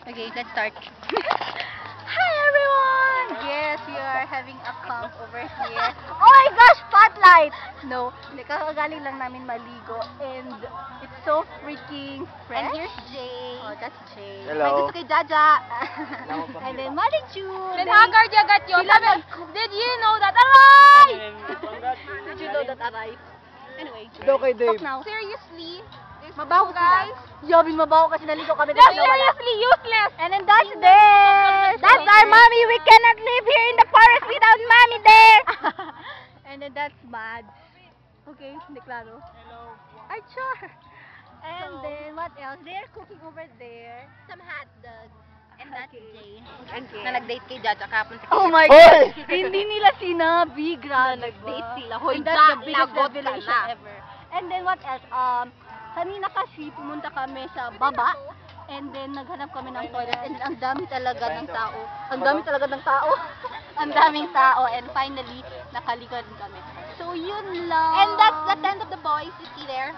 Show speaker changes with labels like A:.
A: Okay, let's start. Hi everyone! Yes, we are having a camp over here. Oh my gosh, spotlight! No, nakakagaling lang namin maligo and it's so freaking fresh. And here's Jay. Oh, that's Jay.
B: Hello.
A: May gusto kay Jaja. And then Marichu.
C: Then Hagar jagat yun. Did you know that? Aray!
A: Did you know that, Aray? Anyway,
B: Okay, Dave.
A: talk now.
C: Seriously?
A: Mabaho
C: guys?
A: sila. Yabing mabaho kasi naligo kami
C: That's
A: kasi nawala.
C: seriously useless.
A: And then that's there. That's our mommy. We cannot live here in the forest without mommy there. And then that's Mad. Okay, hindi klaro. Hello. Ay, sure. And then what else? They're cooking over there.
C: Some hot dogs. And that's Jay.
A: Okay.
C: Na nag-date kay Jaja kahapon sa
A: Oh my
B: Hoy!
A: God! Hindi nila sinabi, grabe.
C: nag-date sila.
A: And
C: Hoy,
A: that's the
C: Ja,
A: biggest
C: lagot ka
A: revelation
C: na.
A: ever. And then what else? Kanina kasi pumunta kami sa baba. And then naghanap kami ng toilet. And then ang dami talaga ng tao. Ang dami talaga ng tao. Ang daming tao. And finally, nakalikan kami. So yun lang.
C: And that's the tent of the boys. You see there?